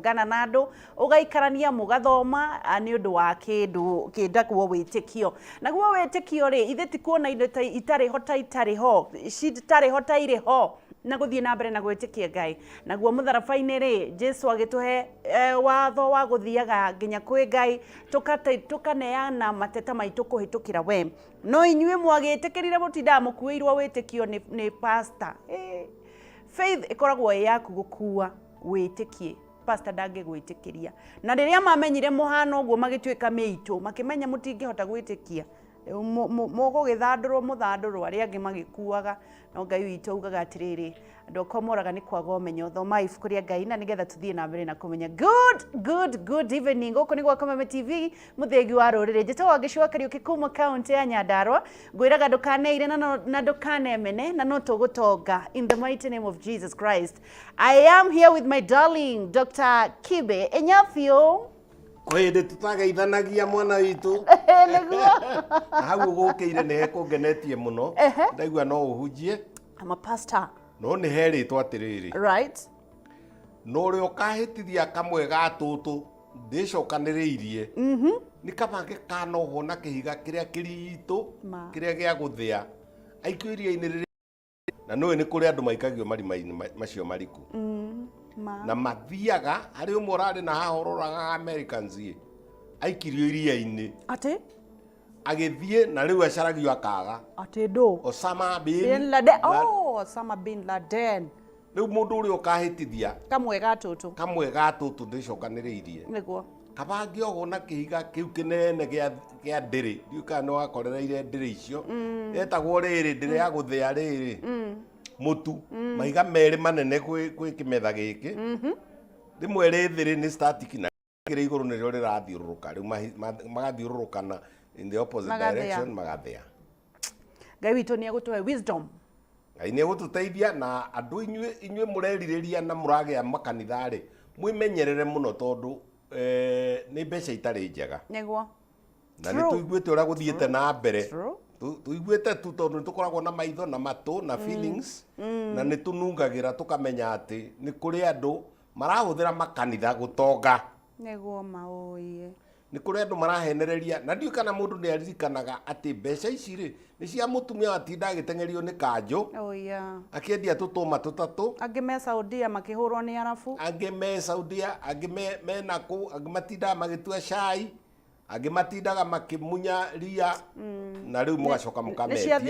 gana nado ugaikarania mugathoma ni undu wa kindu kindagwo witikio naguo witikio ri ithe ti kuona indo itari hota itari ho citari hota ire ho na guthie na mbere na gwitikia Ngai naguo mutharabaini ri Jesu agituhe watho wa guthiaga nginya kwi Ngai tukaneana mateta maitu kuhitukira we no inyue mwagitikirire mutinda mukuirwo witikio ni pastor faith ikoragwo yaku gukua witikie pastor ndage gwitikiria na riria mamenyire muhano uguo magituika meitu makimenya mutingihota gwitikia mogo githandurwo muthandurwo aria angi magikuaga no Ngai witu augaga atiriri andu akomoraga ni kwaga umenyo thoma ibuku ria Ngai na nigetha tuthie na mbere na kumenya good evening guku ni gwa Kameme TV muthegi wa rurire njitagwo Gicua Kariuki kuma county ya Nyandarua ngwiraga ndukaneire na ndukanemene na no tugutonga in the mighty name of Jesus Christ. I am here with my darling Dr. Kibe Enyathio. Kwende tutageithanagia mwana witu Niguo hau gukiire ne kungenetie muno ndaigua no uhunjie. I'm a pastor. No ni heritwo atiriri Right. No ri ukahitithia kamwe gatutu ndicokaniriirie ni kabange kana uhona kihiga kiria kiritu kiria gia guthia aikwiria-ini riri na no ni kuri andu maikagio marima-ini macio mariku na mathiaga hari umwe urari na hahororaga Americans aikirio iria-ini ati agithie na riu acaragio akaga ati do Osama bin Laden. Oh, Osama bin Laden. Riu mundu uri ukahitithia kamwe gatutu ndicokaniriirie niguo kabangi ogo na kihiga kiu kinene gia ndiri ndiuka no akorereire ndiri icio etagwo riri ndiri ya guthia riri mutu maiga meri manene gwi kimetha giki rimwe rithiri ni static na kiri iguru ni rio rirathiururuka riu magathiururukana in the opposite direction magathia. Ngai witu ni agutuhe wisdom. Ngai ni agututeithia na andu inyue mureririria na muragia makanitha ri mwimenyerere muno tondu ni mbeca itari njega niguo na ni tuiguite uria guthiete na mbere tuiguite tu tondu tukoragwo na maitho na matu na feelings na ni tunungagira tukamenya ati ni kuri andu marahuthira makanitha gutonga niguo mauye ni kuri andu marahenereria na ndiu kana mundu ni aririkanaga ati mbeca ici ri ni cia mutumia atinda agitengerio ni kanjo akiendia tutuma tutatu angi me Saudia makihurwo ni arafu angi me Saudia angi me naku angi matinda magitua cai angi matindaga makimunya ria na riu mugacoka mukametia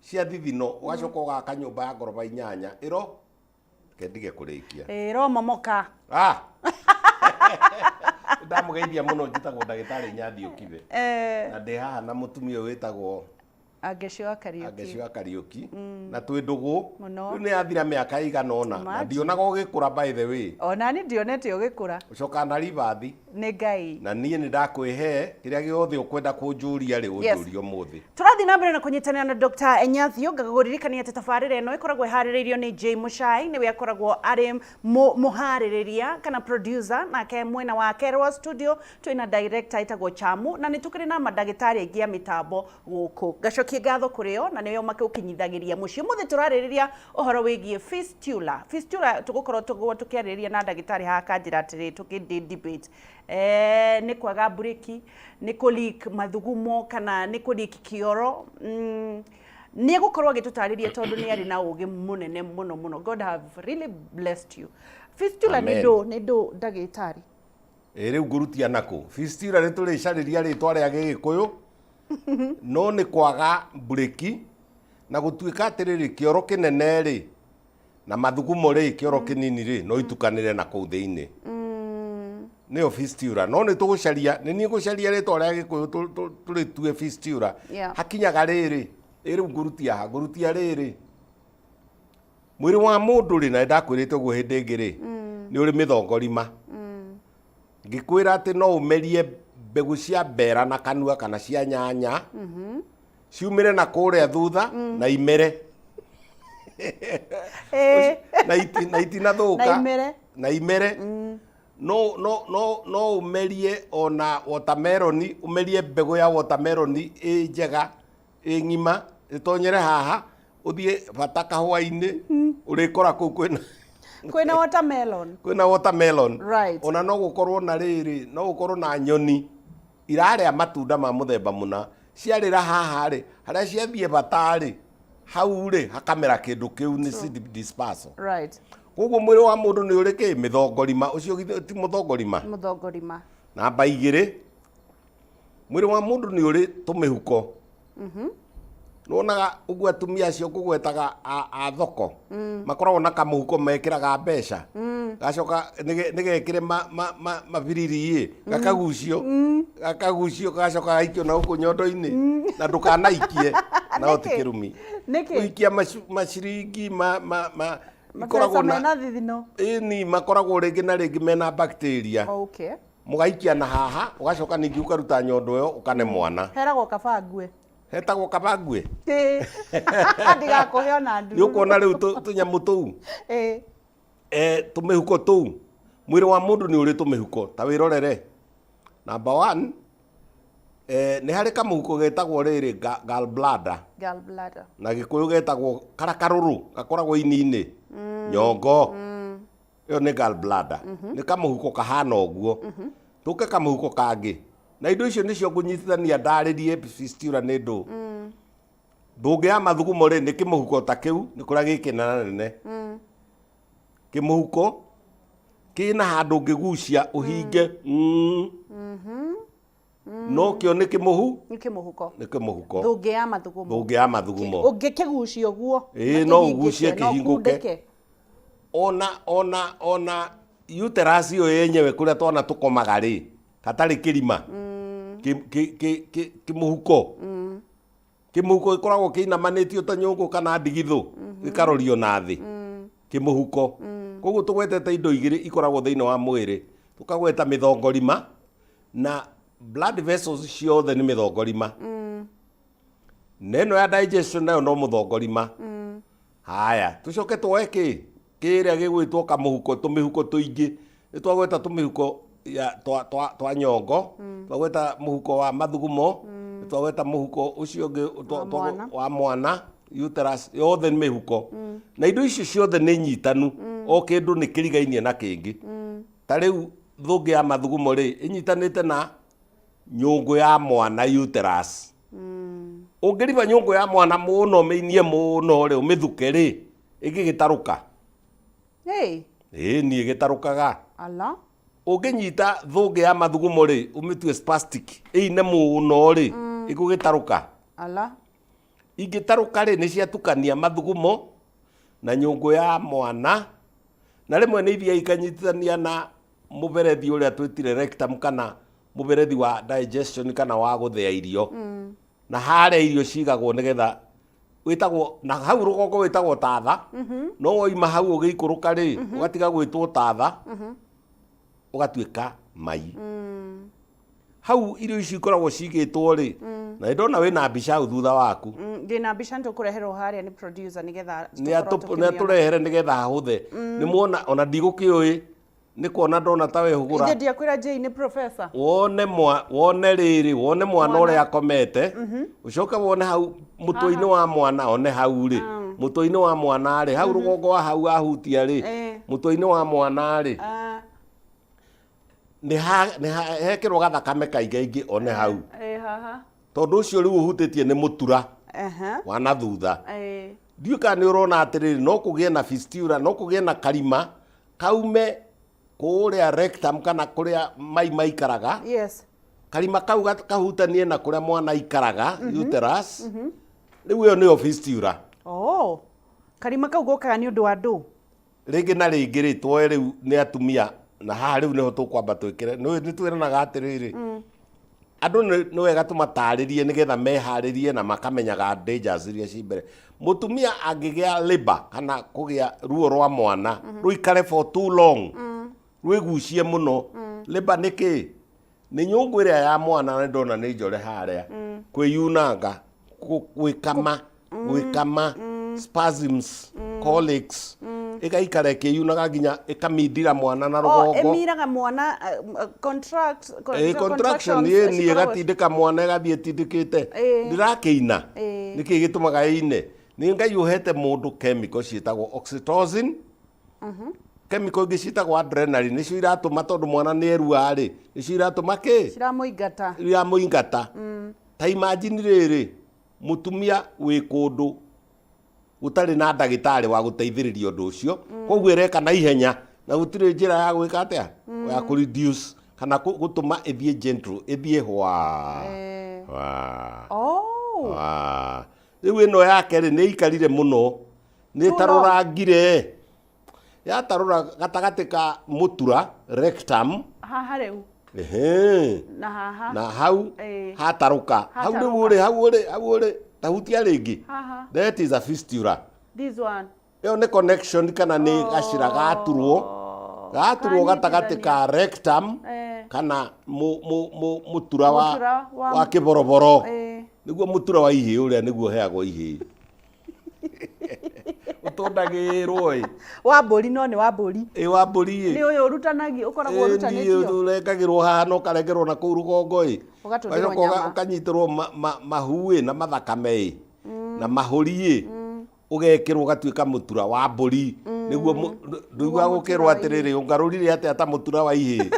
cia thithino ugacoka ugaka nyumba ya ngoroba 8 iro kendige kurikia iro momoka ndamugeithia muno njitagwo ndagitari Nyathio Kibe na ndi haha na mutumia witagwo Gicua Kariuki na twi ndugu riu ni athira miaka igana ona na ndionaga ugikura by the way ona ni ndionete ugikura ucoka na ribathi ni Ngai na nie ni ndakwihe kiria giothe ukwenda kunjuria ri unjuria muthi turathi na mbere na kunyitanira na Dr. Enyathio ngagũririkania ati tabarĩra ĩno ikoragwo iharĩrĩirio ni J Muchai niwe akoragwo ari muharĩrĩria kana producer nake mwena wake Rwa studio twina director itagwo Chamu na nitukiri na madagitari aingi ya mitambo guku gacokie ngatho kurio na niyo makiukinyithagiria mucio muthi turarĩrĩria uhoro wigie fistula tugukorwo tukiarĩrĩria na ndagitari ha kanjira atiri debate ni kwaga bureki ni kulik mathugumo kana ni kulik kioro ni gukorwo agitutariria tondu ni ari na ugi munene muno God have really blessed you. Fistula ni ndo ndagitari riu ngurutia nako fistula ni turicariria ritwa ria Gikuyu no ni kwaga bureki na gutuika atiriri kioro kinene ri na mathugumo ri kioro kinini ri no itukanire na kuu thiini ni fistula no ni tugucaria ni ni gucaria ritwa ria Gikuyu turitue fistula hakinyaga riri riu ngurutia riri mwiri wa mundu ri na ndakwirite guo hindi ingi ri ni uri mithongorima ngikwira ati no umerie mbegu cia mbera na kanua kana cia nyanya ciumire na kuria thutha na imere na itina thuka na imere no umerie ona watermelon umerie mbegu ya watermelon njega ngima itonyere haha uthie bata kahwa-ini urikora kuu kwina Kwina watermelon. Kwina watermelon. Right. Ona no gukorwo na riri, no gukorwo na nyoni iraria matunda ma muthemba muna. Ciarira haha ri, haria ciathie batari. Hau ri hakamera kindu kiu ni seed dispersal. Right. Koguo mwiri wa mundu ni uri ki mithongorima ucio ti muthongorima. Muthongorima. Namba 2 mwiri wa mundu ni uri tumihuko. Nonaga uguo atumia acio kugwetaga a thoko makoragwo na kamuhuko mekiraga mbeca gacoka nigekire mabiriri gakagucio gacoka gaikio na guku nyondo-ini na ndukanaikie na utikirumi uikia maciringi ikoragwo na thithino ni makoragwo ringi na ringi mena bacteria. Okay. Mugaikia na haha ugacoka ningi ukaruta nyondo yo ukane mwana heragwo kabangue hetagwo kabangue ndigakuhe ona ndu ni ukuona riu tunyamu tuu tumihuko tuu mwiri wa mundu ni uri tumihuko ta wirorere. Number 1 ni hari kamuhuko getagwo riri gallbladder na gikuyu getagwo karakaruru gakoragwo ini-ini nyongo iyo ni gallbladder ni kamuhuko kahana uguo tuke kamuhuko kangi na indo icio nicio ngunyitithania ndaririe fistula ni ndu ndungi ya mathugumo ri ni kimuhuko ta kiu ni kuria gikinana nene kimuhuko kina handu ngigucia uhinge no kio ni kimuhuko ndungi ya mathugumo ungikigucia uguo no ugucie kihinguke ona uterus iyo yenyewe kuria twana tukomaga ri hatari kirima kimuhuko kimuhuko ikoragwo kiinamanitio ta nyungu kana ndigithu ikarorio na thi kimuhuko koguo tugwetete indo igiri ikoragwo thiini wa mwiri tukagweta mithongorima na blood vessels ciothe ni mithongorima neno ya digestion nayo no muthongorima haya tucoke tuwe kiria gigwitwo kamuhuko tumihuko tuingi nitwagweta tumihuko ya twa nyongo twagweta muhuko wa mathugumo twagweta muhuko ucio wa mwana uterus yothe ni mihuko na indo icio ciothe ni nyitanu o kindu ni kirigainie na kingi ta riu thungi ya mathugumo ri inyitanite na nyungu ya mwana uterus ungiriba nyungu ya mwana muno miinie muno ri umithuke ri igigitaruka ni igitarukaga ala unginyita thungi ya mathugumo ri umitue spastic ine muno ri igugitaruka ala ingitaruka ri ni ciatukania mathugumo na nyungu ya mwana na rimwe ni ithia ikanyitithania na muberethi uria twitire rectum kana muberethi wa digestion kana wa guthia irio na haria irio cigagwo nigetha witagwo na hau rugongo witagwo tatha no woima hau ugikuruka ri ugatiga gwitwo tatha ugatuika mai hau irio ici ikoragwo cigitwo ri na ndona wina mbica hau thutha waku ndina mbica ntukureherwo haria ni producer nigetha ni aturehere nigetha hahuthe ni muona ona ndigukiui ni kuona ndona tawe hugura inde ndiakwira Jay ni professor wone riri wone mwana uria akomete ucoka wone hau mutwe-ini wa mwana one hau ri mutwe-ini wa mwana ri hau rugongo wa hau ahutia ri mutwe-ini wa mwana ri ni hekirwo gathakame kaingaingi one hau tondu ucio riu uhutitie ni mutura wa na thutha ndiu kana ni urona atiriri no kugie na fistula no kugie na karima kaume kuria rectum kana kuria mai maikaraga karima kau kahutanie na kuria mwana ikaraga uterus riu iyo ni fistula karima kau gokaga ni undu wa ndu ringi na ringi ri twoe riu ni atumia na haha riu niho tukwamba twikire ni twiranaga atiriri andu ni wega tumataririe nigetha meharirie na makamenyaga dangers iria ci mbere mutumia angigia labor kana kugia ruo rwa mwana ruikare for too long rwigucie muno labor niki ni nyungu iria ya mwana na ndona ni njore haria kwiyunanga gwikama spasms colics igaikare kiyunaga nginya ikamindira mwana na rugongo emiraga mwana contraction ni igatindika mwana igathie tindikite ndirakiina niki gitumaga ine ni ngai uhete mundu chemical cietagwo oxytocin chemical ingĩ ciĩtagwo adrenaline nĩcio iratũma tondũ mwana nĩ erua rĩ nĩcio iratũma kĩ ciramũingata iramũingata ta imagine rĩrĩ mũtumia wĩ kũndũ gũtarĩ na ndagĩtarĩ wa gũteithĩrĩria ũndũ ũcio koguo ĩreka na ihenya na gũtirĩ njĩra ya gwĩka atĩa ya kũ reduce kana gũtũma ĩthiĩ gentle ĩthiĩ hwa rĩu ĩno yake rĩ nĩ ikarire mũno nĩ tarũrangire yatarũra gatagatĩ ka mũtura rectum haha rĩu na haha na hau hatarũka hau rĩ tahutia rĩngĩ that is a fistula this one ĩyo nĩ connection kana nĩ gacira gaturwo gatagatĩ ka rectum kana mũtura wa kĩboroboro nĩguo mũtura wa ihĩ ũrĩa nĩguo heagwo ihĩ ũtondagĩrwo wa mbũri no nĩ wa mbũri wa mbũri nĩ ũyũ ũrutanagio ũkoragwo ũrutanĩtio ũrengagĩrwo haha no karengerwo na kũu rũgongo ũgatũndĩrwo nyama ũkanyitĩrwo mahu na mathakame na mahũri ũgekĩrwo ũgatuĩka mũtura wa mbũri nĩguo ndũigua gũkĩrwo atĩrĩrĩ ũngarũrire atĩa ta mũtura wa ihĩ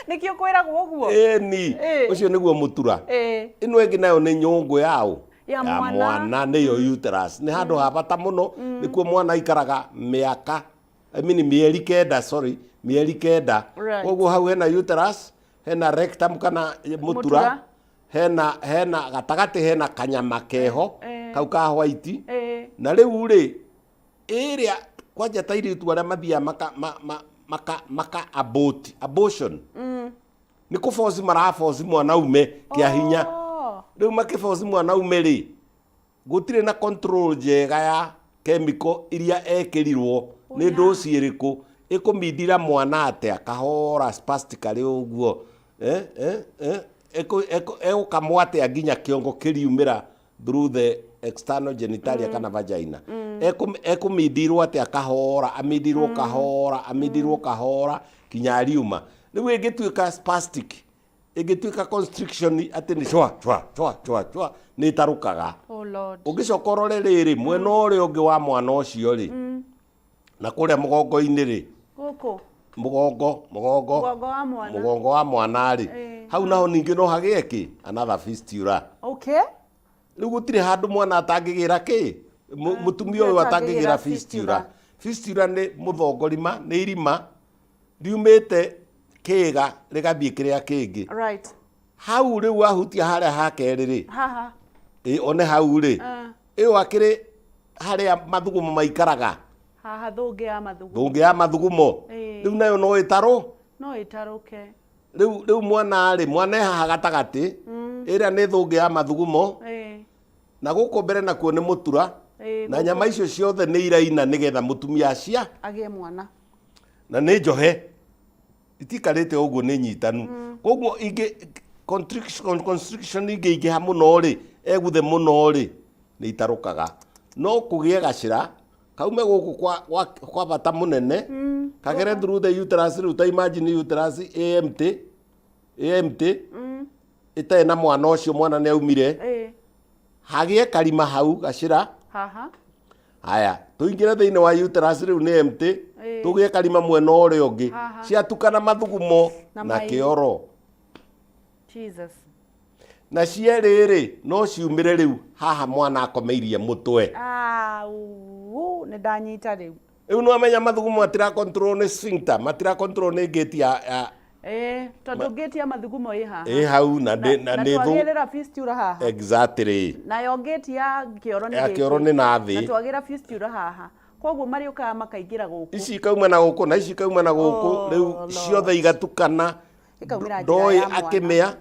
nĩkĩo kwĩragwo ũguo ĩni ũcio nĩguo mũtura ĩno ĩngĩ nayo nĩ nyũngũ ya mwana nĩyo uterus nĩ handũ ha bata mũno nĩkuo mwana aikaraga mĩaka mĩeri kenda koguo hau hena uterus hena rectum kana mũtura hena gatagatĩ hena kanyama keho kau ka white na rĩu rĩ ĩrĩa kwanja ta iritu arĩa mathiaga maka abortion nĩ kũboci maraboci mwana ume kĩa hinya rĩu makĩboci mwana ume rĩ gũtirĩ na control njega ya chemical iria ekĩrirwo nĩ dosi ĩrĩkũ ĩkũmindira mwana atĩa kahora spastically ũguo egũkamwo atĩa nginya kĩongo kĩriumĩra through the external genitalia kana vagina ekũmindirwo atĩa kahora amindirwo kahora kinya ariuma rĩu ĩngĩtuĩka spastic ĩngĩtuĩka constriction atĩ nĩ chwa nĩ tarũkaga ũngĩcoka ũrore rĩrĩ mwena ũrĩa ũngĩ wa mwana ũcio rĩ na kũrĩa mũgongo-inĩ rĩ mũgongo wa mwana rĩ hau naho ningĩ no hagĩe kĩ another fistula rĩu gũtirĩ handũ mwana atangĩgĩra kĩ mũtumia ũyũ atangĩgĩra fistula nĩ mũthongorima nĩ irima riumĩte kĩga rĩgathiĩ kĩrĩa kĩngĩ hau rĩu wahutia harĩa ha kerĩ rĩ one hau rĩ ĩyo akĩrĩ harĩa mathugumo maikaraga haha thũngĩ ya mathugumo rĩu nayo no ĩtarũke rĩu mwana haha gatagatĩ ĩrĩa nĩ thũngĩ ya mathugumo na gũkũ mbere nakuo nĩ mũtura na nyama icio ciothe nĩ iraina nĩgetha mũtumia agĩe mwana na nĩ njohe itikarĩte ũguo nĩ nyitanu koguo constriction ingĩingĩha mũno rĩ eguthe mũno rĩ nĩ itarũkaga no kũgĩe gacĩra kaume gũkũ kwa bata mũnene kagere through the uterus rĩu ta imagine uterus empty ĩtarĩ na mwana ũcio mwana nĩ aumire hagĩe karima hau gacĩra haya tũingĩre thĩinĩ wa uterus rĩu nĩ empty tũgĩe karima mwena ũrĩa ũngĩ ciatukana mathugumo na kĩoro na cierĩ rĩ no ciumĩre rĩu haha mwana akomeirie mũtwe nĩ ndanyita rĩu no amenya mathugumo matira control nĩ sphincter matira control nĩ gate ya tondũ gate ya mathugumo hau na twagĩrĩra fistula haha exactly nayo gate ya kĩoro nĩ na thĩ na twagĩra fistula haha koguo marĩũkaga makaingĩra gũkũ ici kauma na gũkũ na ici kauma na gũkũ rĩu ciothe igatukana ndoĩ akĩmĩa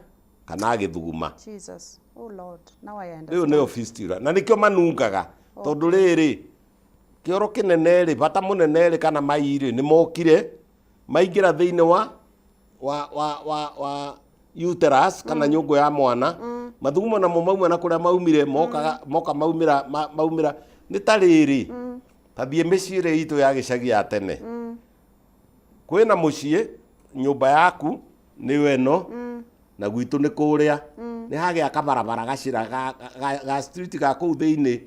kana agĩthuguma rĩu nĩyo fistula na nĩkĩo manungaga tondũ rĩrĩ kĩoro kĩnene rĩ bata mũnene rĩ kana mai rĩ nĩ mokire maingĩra thĩinĩ wa uterus kana nyũngũ ya mwana mathugumo namo mauma na kũrĩa maumire moka maumĩra nĩ ta rĩrĩ tathiĩ mĩciĩ ĩrĩa itũ ya gĩcagi ya tene kwĩna mũciĩ nyũmba yaku nĩyo ĩno na gwitũ nĩ kũrĩa nĩ hagĩa kabarabara gacĩra ga street ga kũu thĩinĩ